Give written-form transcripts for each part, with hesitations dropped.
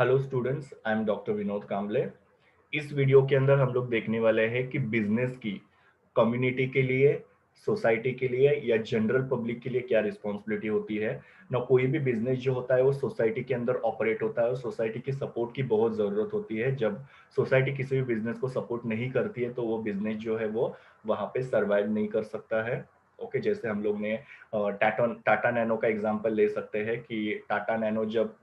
Hello students, I am doctor Vinod Kamble. इस video के अंदर हम लोग देखने वाले हैं कि बिजनेस की कम्युनिटी के लिए, सोसाइटी के लिए या जनरल पब्लिक के लिए क्या रिस्पॉन्सिबिलिटी होती है ना। कोई भी बिजनेस जो होता है वो सोसाइटी के अंदर ऑपरेट होता है और सोसाइटी की सपोर्ट की बहुत ज़रूरत होती है। जब सोसाइटी किसी भी बिजनेस को सपोर्ट नहीं करती है तो वो बिजनेस जो है वो वहाँ पे सर्वाइव नहीं कर सकता है। ओके, जैसे हम लोग ने टाटा टाटा नैनो का एग्जांपल ले सकते हैं कि टाटा नैनो जब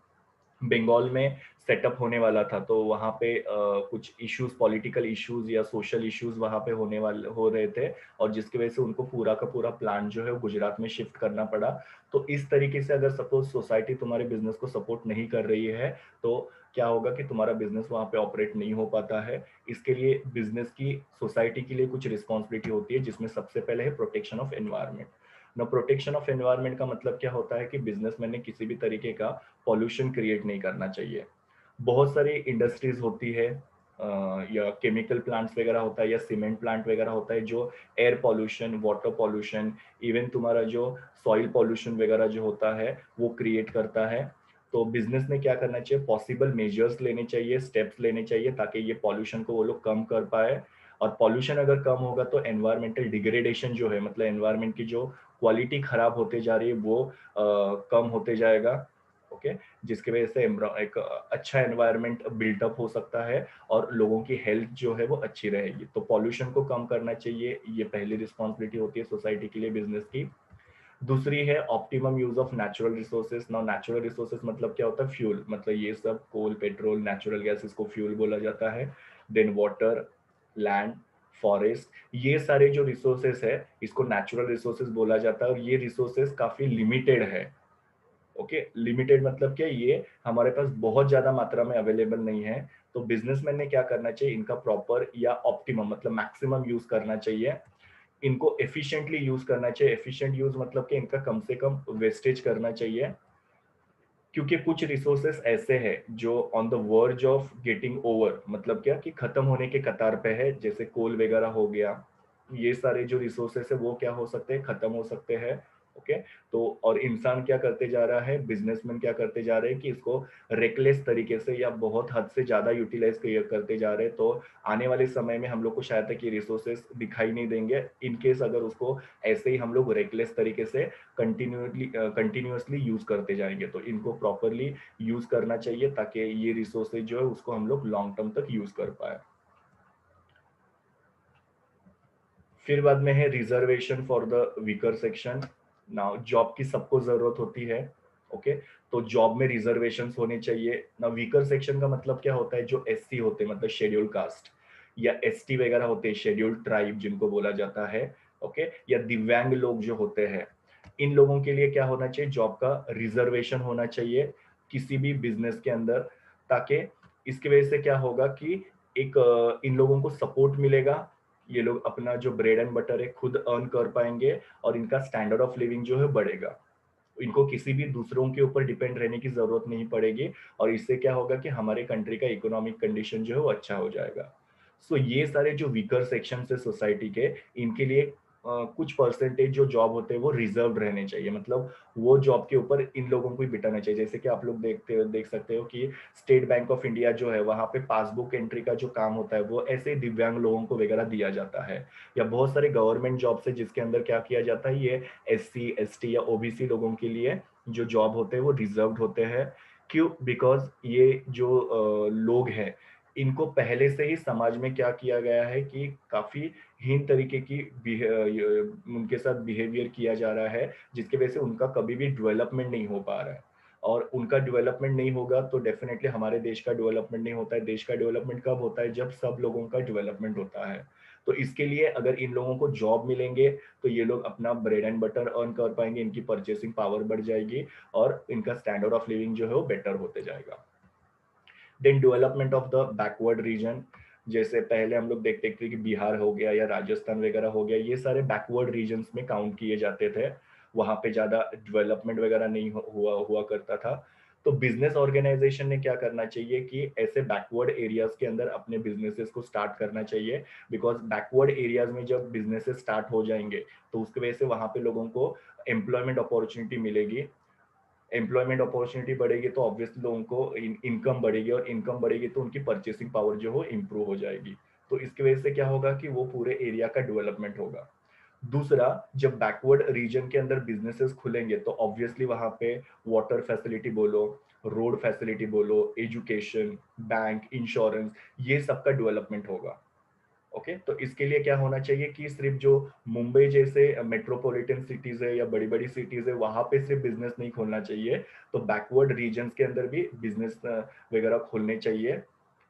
बंगाल में सेटअप होने वाला था तो वहाँ पे कुछ इश्यूज, पॉलिटिकल इश्यूज या सोशल इश्यूज वहाँ पे हो रहे थे और जिसकी वजह से उनको पूरा का पूरा प्लान जो है वो गुजरात में शिफ्ट करना पड़ा। तो इस तरीके से अगर सपोज सोसाइटी तुम्हारे बिजनेस को सपोर्ट नहीं कर रही है तो क्या होगा कि तुम्हारा बिजनेस वहाँ पे ऑपरेट नहीं हो पाता है। इसके लिए बिजनेस की, सोसाइटी के लिए कुछ रिस्पॉन्सिबिलिटी होती है जिसमें सबसे पहले है प्रोटेक्शन ऑफ एनवायरनमेंट। ना प्रोटेक्शन ऑफ एनवायरनमेंट का मतलब क्या होता है कि बिजनेसमैन ने किसी भी तरीके का पॉल्यूशन क्रिएट नहीं करना चाहिए। बहुत सारी इंडस्ट्रीज होती है या केमिकल प्लांट्स वगैरह होता है या सीमेंट प्लांट वगैरह होता है जो air pollution, water pollution, even तुम्हारा जो सॉइल पॉल्यूशन वगैरह जो होता है वो क्रिएट करता है। तो बिजनेस ने क्या करना चाहिए, पॉसिबल मेजर्स लेने चाहिए, स्टेप्स लेने चाहिए ताकि ये पॉल्यूशन को वो लोग कम कर पाए। और पॉल्यूशन अगर कम होगा तो एनवायरमेंटल डिग्रेडेशन जो है, मतलब एनवायरमेंट की जो क्वालिटी खराब होते जा रही है वो कम होते जाएगा। ओके, जिसकी वजह से एक अच्छा एनवायरनमेंट बिल्टअप हो सकता है और लोगों की हेल्थ जो है वो अच्छी रहेगी। तो पॉल्यूशन को कम करना चाहिए, ये पहली रिस्पॉन्सिबिलिटी होती है सोसाइटी के लिए बिजनेस की। दूसरी है optimum use of natural resources. Now natural resources मतलब क्या होता है, फ्यूल, मतलब ये सब कोल, पेट्रोल, नेचुरल गैस, इसको फ्यूल बोला जाता है। देन वाटर, लैंड, फॉरेस्ट, ये सारे जो रिसोर्सेस है इसको नेचुरल रिसोर्सेज बोला जाता है और ये रिसोर्सेज काफी लिमिटेड है। ओके, लिमिटेड मतलब क्या, ये हमारे पास बहुत ज्यादा मात्रा में अवेलेबल नहीं है। तो बिजनेसमैन ने क्या करना चाहिए, इनका प्रॉपर या ऑप्टिमम मतलब मैक्सिमम यूज करना चाहिए। इनको एफिशिएंटली यूज करना चाहिए। एफिशिएंट यूज मतलब कि इनका कम से कम वेस्टेज करना चाहिए, क्योंकि कुछ रिसोर्सेस ऐसे हैं जो on the verge of getting over, मतलब क्या कि खत्म होने के कतार पे है, जैसे कोल वगैरह हो गया। ये सारे जो रिसोर्सेस है वो क्या हो सकते हैं, खत्म हो सकते हैं। ओके, तो और इंसान क्या करते जा रहा है, बिजनेसमैन क्या करते जा रहे हैं कि इसको रेकलेस तरीके से या बहुत हद से ज्यादा यूटिलाइज करते जा रहे हैं। तो आने वाले समय में हम लोग को शायद तक ये रिसोर्सेस दिखाई नहीं देंगे इन केस अगर उसको ऐसे ही हम लोग रेकलेस तरीके से कंटिन्यूअसली यूज करते जाएंगे। तो इनको प्रॉपरली यूज करना चाहिए ताकि ये रिसोर्सेज जो है उसको हम लोग लॉन्ग टर्म तक यूज कर पाए। फिर बाद में है reservation for the weaker section. Now job की सबको जरूरत होती है। ओके, तो जॉब में रिजर्वेशंस होने चाहिए ना। वीकर सेक्शन का मतलब क्या होता है, जो एससी होते हैं मतलब शेड्यूल कास्ट, या एसटी वगैरह होते हैं शेड्यूल ट्राइब जिनको बोला जाता है। ओके, या दिव्यांग लोग जो होते हैं, इन लोगों के लिए क्या होना चाहिए, जॉब का रिजर्वेशन होना चाहिए किसी भी बिजनेस के अंदर, ताकि इसकी वजह से क्या होगा कि एक इन लोगों को सपोर्ट मिलेगा। ये लोग अपना जो ब्रेड एंड बटर है खुद अर्न कर पाएंगे और इनका स्टैंडर्ड ऑफ लिविंग जो है बढ़ेगा। इनको किसी भी दूसरों के ऊपर डिपेंड रहने की जरूरत नहीं पड़ेगी और इससे क्या होगा कि हमारे कंट्री का इकोनॉमिक कंडीशन जो है वो अच्छा हो जाएगा। सो ये सारे जो वीकर सेक्शन है सोसाइटी के, इनके लिए कुछ परसेंटेज जो जॉब होते हैं वो रिजर्व रहने चाहिए, मतलब वो जॉब के ऊपर इन लोगों को ही बिठाना चाहिए। जैसे कि आप लोग देख सकते हो कि स्टेट बैंक ऑफ इंडिया जो है वहां पे पासबुक एंट्री का जो काम होता है वो ऐसे दिव्यांग लोगों को वगैरह दिया जाता है। या बहुत सारे गवर्नमेंट जॉब्स है जिसके अंदर क्या किया जाता है, ये एससी, एसटी या ओबीसी लोगों के लिए जो जॉब होते हैं वो रिजर्व्ड होते हैं। क्यों, बिकॉज ये जो लोग हैं इनको पहले से ही समाज में क्या किया गया है कि काफी हीन तरीके की उनके साथ बिहेवियर किया जा रहा है, जिसकी वजह से उनका कभी भी डेवलपमेंट नहीं हो पा रहा है। और उनका डेवलपमेंट नहीं होगा तो डेफिनेटली हमारे देश का डेवलपमेंट नहीं होता है। देश का डेवलपमेंट कब होता है, जब सब लोगों का डेवलपमेंट होता है। तो इसके लिए अगर इन लोगों को जॉब मिलेंगे तो ये लोग अपना ब्रेड एंड बटर अर्न कर पाएंगे, इनकी परचेसिंग पावर बढ़ जाएगी और इनका स्टैंडर्ड ऑफ लिविंग जो है वो बेटर होते जाएगा। Then development of the backward region, जैसे पहले हम लोग देखते थे कि बिहार हो गया या राजस्थान वगैरह हो गया, ये सारे बैकवर्ड रीजन्स में काउंट किए जाते थे। वहां पे ज्यादा डेवलपमेंट वगैरह नहीं हुआ हुआ करता था। तो बिजनेस ऑर्गेनाइजेशन ने क्या करना चाहिए कि ऐसे बैकवर्ड एरियाज के अंदर अपने बिजनेसेस को स्टार्ट करना चाहिए। बिकॉज बैकवर्ड एरियाज में जब बिजनेसेस स्टार्ट हो जाएंगे तो उसकी वजह से वहां पे लोगों को एम्प्लॉयमेंट अपॉर्चुनिटी मिलेगी। एम्प्लॉयमेंट अपॉर्चुनिटी बढ़ेगी तो ऑब्वियसली लोगों को इनकम बढ़ेगी, और इनकम बढ़ेगी तो उनकी परचेसिंग पावर जो हो इम्प्रूव हो जाएगी। तो इसकी वजह से क्या होगा कि वो पूरे एरिया का डेवलपमेंट होगा। दूसरा, जब बैकवर्ड रीजन के अंदर बिजनेसेस खुलेंगे तो ऑब्वियसली वहां पे वाटर फैसिलिटी बोलो, रोड फैसिलिटी बोलो, एजुकेशन, बैंक, इंश्योरेंस, ये सब का डेवलपमेंट होगा। ओके, तो इसके लिए क्या होना चाहिए कि सिर्फ जो मुंबई जैसे मेट्रोपॉलिटन सिटीज है या बड़ी बड़ी सिटीज है वहां पे सिर्फ बिजनेस नहीं खोलना चाहिए, तो बैकवर्ड रीजन्स के अंदर भी बिजनेस वगैरह खोलने चाहिए।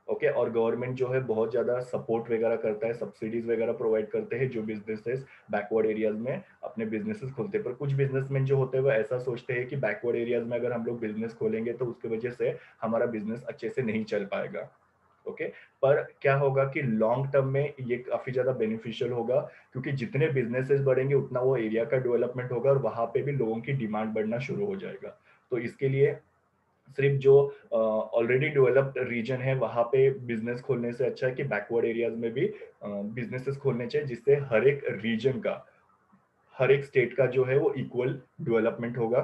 ओके, और गवर्नमेंट जो है बहुत ज्यादा सपोर्ट वगैरह करता है, सब्सिडीज वगैरह प्रोवाइड करते हैं जो बिजनेसेस बैकवर्ड एरियाज में अपने बिजनेसेस खोलते हैं। पर कुछ बिजनेसमैन जो होते हैं वो ऐसा सोचते हैं कि बैकवर्ड एरियाज में अगर हम लोग बिजनेस खोलेंगे तो उसकी वजह से हमारा बिजनेस अच्छे से नहीं चल पाएगा। ओके, पर क्या होगा कि लॉन्ग टर्म में ये काफी ज्यादा बेनिफिशियल होगा, क्योंकि जितने बिजनेसेस बढ़ेंगे उतना वो एरिया का डेवलपमेंट होगा और वहां पे भी लोगों की डिमांड बढ़ना शुरू हो जाएगा। तो इसके लिए सिर्फ जो ऑलरेडी डेवलप्ड रीजन है वहां पे बिजनेस खोलने से अच्छा है कि बैकवर्ड एरियाज में भी बिजनेसेस खोलने चाहिए, जिससे हर एक रीजन का, हर एक स्टेट का जो है वो इक्वल डेवलपमेंट होगा,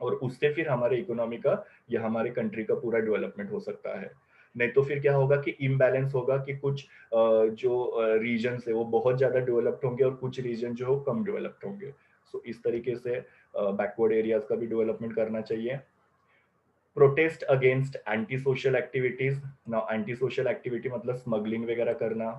और उससे फिर हमारे इकोनॉमी का या हमारे कंट्री का पूरा डेवलपमेंट हो सकता है। नहीं तो फिर क्या होगा कि इम्बैलेंस होगा कि कुछ जो रीजन है वो बहुत ज्यादा डेवलप्ड होंगे और कुछ रीजन जो है वो कम डेवलप्ड होंगे। सो इस तरीके से बैकवर्ड एरियाज का भी डेवलपमेंट करना चाहिए। Protest against anti social activities. ना, एंटी सोशल एक्टिविटी मतलब स्मगलिंग वगैरह करना,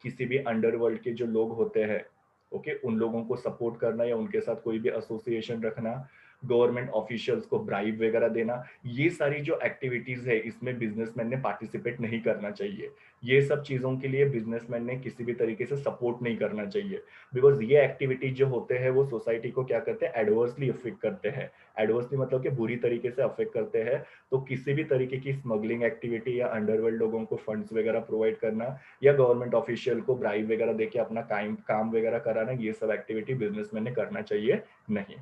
किसी भी अंडरवर्ल्ड के जो लोग होते हैं, ओके, उन लोगों को सपोर्ट करना या उनके साथ कोई भी एसोसिएशन रखना, गवर्नमेंट ऑफिशियल्स को ब्राइब वगैरह देना, ये सारी जो एक्टिविटीज है इसमें बिजनेसमैन ने पार्टिसिपेट नहीं करना चाहिए। ये सब चीजों के लिए बिजनेसमैन ने किसी भी तरीके से सपोर्ट नहीं करना चाहिए, बिकॉज ये एक्टिविटीज जो होते हैं वो सोसाइटी को क्या करते हैं, एडवर्सली अफेक्ट करते हैं। एडवर्सली मतलब कि बुरी तरीके से अफेक्ट करते हैं। तो किसी भी तरीके की स्मगलिंग एक्टिविटी या अंडरवर्ल्ड लोगों को फंड्स वगैरह प्रोवाइड करना या गवर्नमेंट ऑफिशियल को ब्राइब वगैरह देके अपना काम वगैरह कराना, ये सब एक्टिविटी बिजनेसमैन ने करना चाहिए नहीं।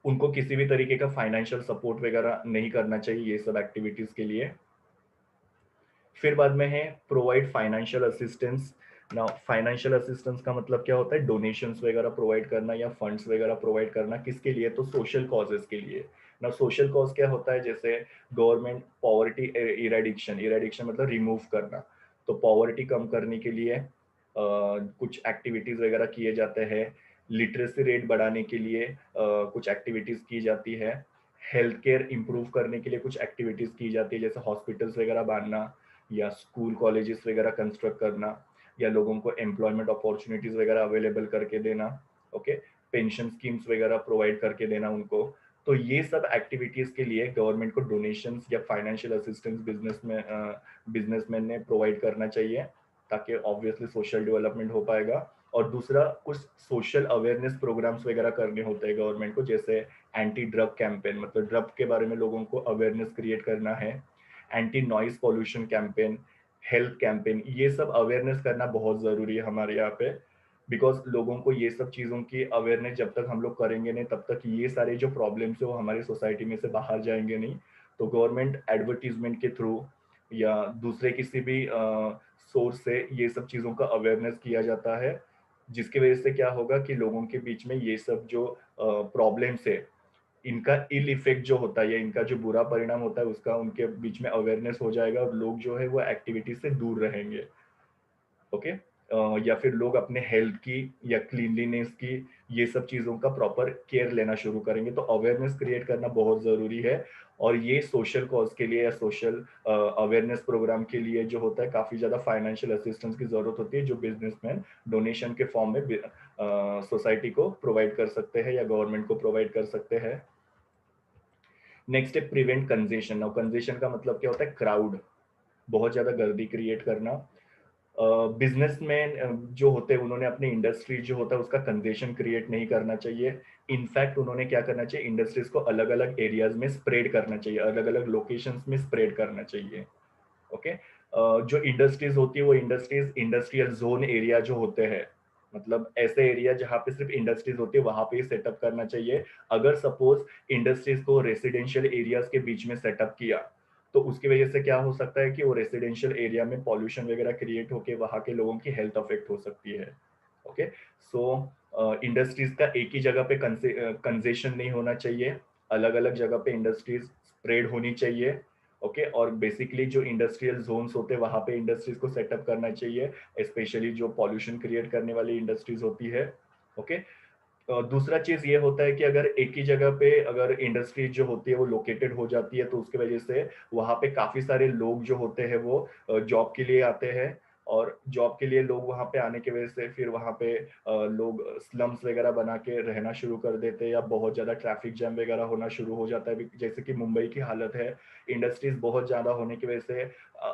उनको किसी भी तरीके का फाइनेंशियल सपोर्ट वगैरह नहीं करना चाहिए ये सब एक्टिविटीज के लिए। फिर बाद में है प्रोवाइड फाइनेंशियल असिस्टेंस। ना, फाइनेंशियल असिस्टेंस का मतलब क्या होता है, डोनेशंस वगैरह प्रोवाइड करना या फंड्स वगैरह प्रोवाइड करना, किसके लिए, तो सोशल कॉजेस के लिए। ना, सोशल कॉज क्या होता है, जैसे गवर्नमेंट पॉवर्टी इरेडिक्शन, इरेडिक्शन मतलब रिमूव करना, तो पॉवर्टी कम करने के लिए कुछ एक्टिविटीज वगैरह किए जाते हैं। लिटरेसी रेट बढ़ाने के लिए कुछ एक्टिविटीज की जाती है। हेल्थ केयर इंप्रूव करने के लिए कुछ एक्टिविटीज की जाती है, जैसे हॉस्पिटल्स वगैरह बांधना या स्कूल कॉलेजेस वगैरह कंस्ट्रक्ट करना या लोगों को एम्प्लॉयमेंट अपॉर्चुनिटीज वगैरह अवेलेबल करके देना। ओके, पेंशन स्कीम्स वगैरह प्रोवाइड करके देना उनको। तो ये सब एक्टिविटीज के लिए गवर्नमेंट को डोनेशंस या फाइनेंशियल असिस्टेंस बिजनेसमैन ने प्रोवाइड करना चाहिए, ताकि ऑब्वियसली सोशल डेवलपमेंट हो पाएगा। और दूसरा, कुछ सोशल अवेयरनेस प्रोग्राम्स वगैरह करने होते हैं गवर्नमेंट को, जैसे एंटी ड्रग कैंपेन, मतलब ड्रग के बारे में लोगों को अवेयरनेस क्रिएट करना है। Anti noise pollution campaign, health campaign, ये सब अवेयरनेस करना बहुत जरूरी है हमारे यहाँ पे, बिकॉज लोगों को ये सब चीजों की अवेयरनेस जब तक हम लोग करेंगे नहीं तब तक ये सारे जो प्रॉब्लम्स है वो हमारी सोसाइटी में से बाहर जाएंगे नहीं। तो गवर्नमेंट एडवर्टीजमेंट के थ्रू या दूसरे किसी भी सोर्स से ये सब चीजों का अवेयरनेस किया जाता है, जिसकी वजह से क्या होगा कि लोगों के बीच में ये सब जो प्रॉब्लम्स है, इनका इल इफेक्ट जो होता है या इनका जो बुरा परिणाम होता है उसका उनके बीच में अवेयरनेस हो जाएगा और लोग जो है वो एक्टिविटी से दूर रहेंगे। ओके, या फिर लोग अपने हेल्थ की या क्लीनलीनेस की, ये सब चीजों का प्रॉपर केयर लेना शुरू करेंगे। तो अवेयरनेस क्रिएट करना बहुत जरूरी है। और ये सोशल कॉज के लिए या सोशल अवेयरनेस प्रोग्राम के लिए जो होता है काफी ज्यादा फाइनेंशियल असिस्टेंस की जरूरत होती है, जो बिजनेसमैन डोनेशन के फॉर्म में सोसाइटी को प्रोवाइड कर सकते हैं या गवर्नमेंट को प्रोवाइड कर सकते हैं। नेक्स्ट है प्रिवेंट कंजेशन। नाउ कंजेशन का मतलब क्या होता है, क्राउड, बहुत ज्यादा गर्दी क्रिएट करना। बिजनेसमैन जो होते हैं उन्होंने अपनी इंडस्ट्री जो होता है उसका कंजेशन क्रिएट नहीं करना चाहिए। इनफैक्ट उन्होंने क्या करना चाहिए, इंडस्ट्रीज को अलग अलग एरियाज में स्प्रेड करना चाहिए, अलग अलग लोकेशंस में स्प्रेड करना चाहिए। ओके, जो इंडस्ट्रीज होती है वो इंडस्ट्रीज इंडस्ट्रियल जोन एरिया जो होते हैं, मतलब ऐसे एरिया जहाँ पे सिर्फ इंडस्ट्रीज होती है वहां पे सेटअप करना चाहिए। अगर सपोज इंडस्ट्रीज को रेसिडेंशियल एरियाज के बीच में सेटअप किया तो उसकी वजह से क्या हो सकता है कि वो रेसिडेंशियल एरिया में पॉल्यूशन वगैरह क्रिएट होके वहां के लोगों की हेल्थ अफेक्ट हो सकती है। ओके। सो इंडस्ट्रीज का एक ही जगह पे कंजेशन नहीं होना चाहिए, अलग अलग जगह पे इंडस्ट्रीज स्प्रेड होनी चाहिए। ओके, और बेसिकली जो इंडस्ट्रियल जोन्स होते हैं वहां पे इंडस्ट्रीज को सेटअप करना चाहिए, स्पेशली जो पॉल्यूशन क्रिएट करने वाली इंडस्ट्रीज होती है। ओके। दूसरा चीज ये होता है कि अगर एक ही जगह पे अगर इंडस्ट्री जो होती है वो लोकेटेड हो जाती है तो उसके वजह से वहां पे काफी सारे लोग जो होते हैं वो जॉब के लिए आते हैं, और जॉब के लिए लोग वहां पे आने की वजह से फिर वहां पे लोग स्लम्स वगैरह बना के रहना शुरू कर देते हैं, या बहुत ज्यादा ट्रैफिक जैम वगैरह होना शुरू हो जाता है, जैसे कि मुंबई की हालत है। इंडस्ट्रीज बहुत ज्यादा होने की वजह से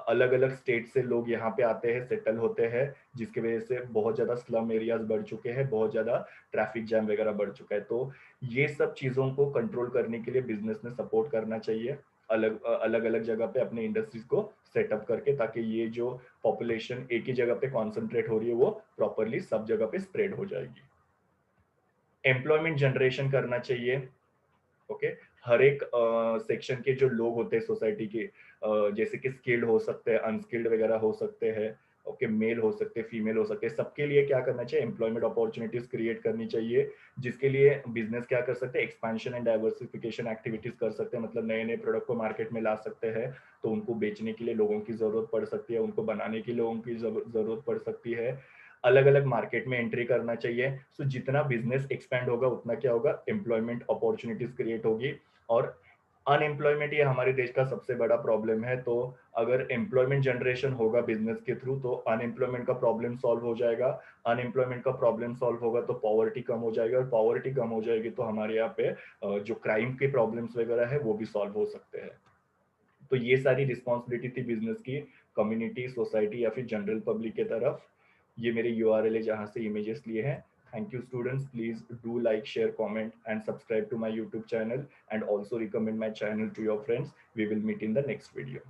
अलग अलग स्टेट से लोग यहाँ पे आते हैं, सेटल होते हैं, जिसकी वजह से बहुत ज्यादा स्लम एरियाज बढ़ चुके हैं, बहुत ज्यादा ट्रैफिक जैम वगैरह बढ़ चुका है। तो ये सब चीजों को कंट्रोल करने के लिए बिजनेस ने सपोर्ट करना चाहिए, अलग अलग अलग जगह पे अपने इंडस्ट्रीज को सेटअप करके, ताकि ये जो पॉपुलेशन एक ही जगह पे कॉन्सेंट्रेट हो रही है वो प्रॉपरली सब जगह पे स्प्रेड हो जाएगी। एम्प्लॉयमेंट जनरेशन करना चाहिए। ओके। हर एक सेक्शन के जो लोग होते हैं सोसाइटी के, जैसे कि स्किल्ड हो सकते हैं, अनस्किल्ड वगैरह हो सकते हैं, ओके, मेल हो सकते हैं, फीमेल हो सकते हैं, सबके लिए क्या करना चाहिए, एम्प्लॉयमेंट अपॉर्चुनिटीज क्रिएट करनी चाहिए, जिसके लिए बिजनेस क्या कर सकते हैं, एक्सपेंशन एंड डाइवर्सिफिकेशन एक्टिविटीज कर सकते हैं, मतलब नए नए प्रोडक्ट को मार्केट में ला सकते हैं, तो उनको बेचने के लिए लोगों की जरूरत पड़ सकती है, उनको बनाने के लिए लोगों की जरूरत पड़ सकती है, अलग अलग मार्केट में एंट्री करना चाहिए। सो जितना बिजनेस एक्सपेंड होगा उतना क्या होगा, एम्प्लॉयमेंट अपॉर्चुनिटीज क्रिएट होगी। और अनएम्प्लॉयमेंट ये हमारे देश का सबसे बड़ा प्रॉब्लम है, तो अगर एम्प्लॉयमेंट जनरेशन होगा बिजनेस के थ्रू तो अनएम्प्लॉयमेंट का प्रॉब्लम सॉल्व हो जाएगा, अनएम्प्लॉयमेंट का प्रॉब्लम सॉल्व होगा तो पॉवर्टी कम हो जाएगी, और पॉवर्टी कम हो जाएगी तो हमारे यहाँ पे जो क्राइम के प्रॉब्लम्स वगैरह है वो भी सॉल्व हो सकते हैं। तो ये सारी रिस्पॉन्सिबिलिटी थी बिजनेस की, कम्युनिटी, सोसाइटी या फिर जनरल पब्लिक के तरफ। ये मेरे यूआरएल है जहाँ से इमेजेस लिए हैं। Thank you students. Please do like, share, comment and subscribe to my YouTube channel, and also recommend my channel to your friends. We will meet in the next video.